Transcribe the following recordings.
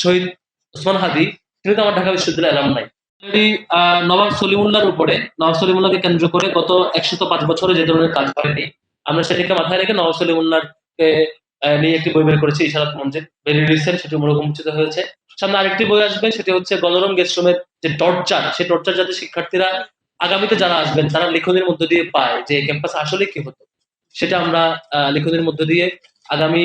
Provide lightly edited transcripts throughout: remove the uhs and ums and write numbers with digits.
শহীদ ওসমান হাদি, তিনি তো আমার ঢাকা বিশ্ববিদ্যালয়ের অ্যালামনাই। অলরেডি নবাব সলিমুল্লাহর উপরে, নবাব সলিমুল্লাহকে কেন্দ্র করে গত ১০৫ বছরে যে ধরনের কাজ হয়নি, আমরা সেটাকে মাথায় রেখে নবাব সলিমুল্লাহকে নিয়ে একটি বই বের করেছি, ইশারাত মঞ্জিল। ভেরি রিসেন্ট সেটি উন্মোচিত হয়েছে। সামনে আরেকটি বই আসবে, সেটি হচ্ছে গলরম গেস্টরুমের যে টর্চার, সেই টর্চার যাতে শিক্ষার্থীরা আগামীতে যারা আসবেন তারা লিখনের মধ্য দিয়ে পায় যে ক্যাম্পাসে আসলে কি হতো, সেটা আমরা লিখনের মধ্য দিয়ে আগামী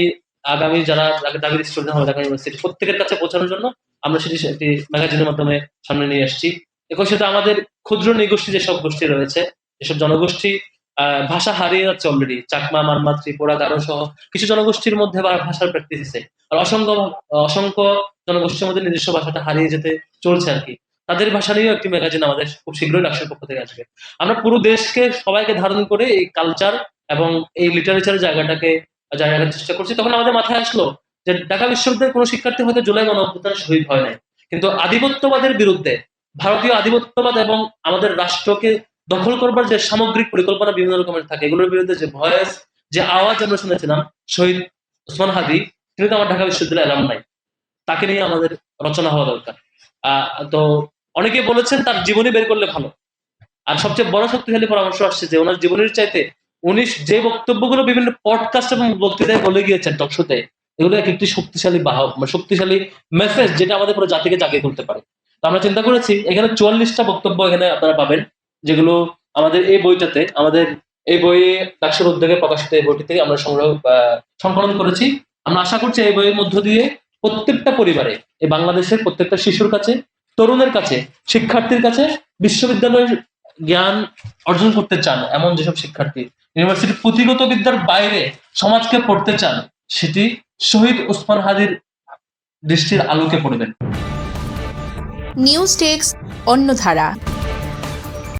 আগামী যারা দাবির স্টুডেন্ট হবে ঢাকা ইউনিভার্সিটি প্রত্যেকের কাছে পৌঁছানোর জন্য আমরা সেটি একটি ম্যাগাজিনের মাধ্যমে সামনে নিয়ে আসছি। একই সাথে আমাদের ক্ষুদ্র নৃগোষ্ঠী যেসব গোষ্ঠী রয়েছে, যেসব জনগোষ্ঠী ভাষা হারিয়ে যাচ্ছে অলরেডি, চাকমা, মারমা, ত্রিপুরা, গারো সহ কিছু জনগোষ্ঠীর মধ্যে ভাষার প্র্যাকটিস আছে, আর অসংখ্য অসংখ্য জনগোষ্ঠীর মধ্যে নিজস্ব ভাষাটা হারিয়ে যেতে চলছে আর কি। তাদের ভাষা নিয়েও একটি ম্যাগাজিন আমাদের খুব শীঘ্রই রাষ্ট্রের পক্ষ থেকে আসবে। আমরা পুরো দেশকে সবাইকে ধারণ করে এই কালচার এবং এই লিটারেচারের জায়গাটাকে জায়গা রাখার চেষ্টা করছি। তখন আমাদের মাথায় আসলো যে ঢাকা বিশ্ববিদ্যালয়ের কোনো শিক্ষার্থী হয়তো জুলাই গণঅভ্যুত্থানে শহীদ হয় নাই, কিন্তু আধিপত্যবাদের বিরুদ্ধে, ভারতীয় আধিপত্যবাদ এবং আমাদের রাষ্ট্রকে দখল করবার যে সামগ্রিক পরিকল্পনা বিভিন্ন রকমের থাকে, এগুলোর বিরুদ্ধে যে ভয়েস, যে আওয়াজ আমরা শুনেছিলাম, শহীদ ওসমান হাদি, তিনি তো আমার ঢাকা বিশ্ববিদ্যালয়ের অ্যালামনাই, তাকে নিয়ে আমাদের রচনা হওয়া দরকার। তো অনেকে বলেছেন তার জীবনী বের করলে ভালো। আর সবচেয়ে বড় শক্তিশালী পরামর্শ আসছে যে ওনার জীবনের চাইতে উনি যে বক্তব্যগুলো বিভিন্ন পডকাস্ট এবং বক্তৃতায় বলে গিয়েছেন টকশোতে, এগুলো এক একটি শক্তিশালী বাহক, শক্তিশালী মেসেজ যেটা আমাদের পুরো জাতিকে জাগিয়ে তুলতে পারে। তো আমরা চিন্তা করেছি এখানে ৪৪টা বক্তব্য এখানে আপনারা পাবেন, যেগুলো আমাদের এই বইটাতে, আমাদের এই বইয়ে ডাকসুর উদ্যোগে প্রকাশিত এই বইটি থেকে আমরা সংকলন করেছি। আমরা আশা করছি এই বইয়ের মধ্য দিয়ে প্রত্যেকটা পরিবারে, এই বাংলাদেশের প্রত্যেকটা শিশুর কাছে, তরুণের কাছে, শিক্ষার্থীর কাছে, বিশ্ববিদ্যালয়ের জ্ঞান অর্জন করতে চান এমন যেসব শিক্ষার্থী ইউনিভার্সিটির পুঁথিগত বিদ্যার বাইরে সমাজকে পড়তে চান, সেটি শহীদ ওসমান হাদির দৃষ্টির আলোকে পড়বেন। News desk, অন্যধারা।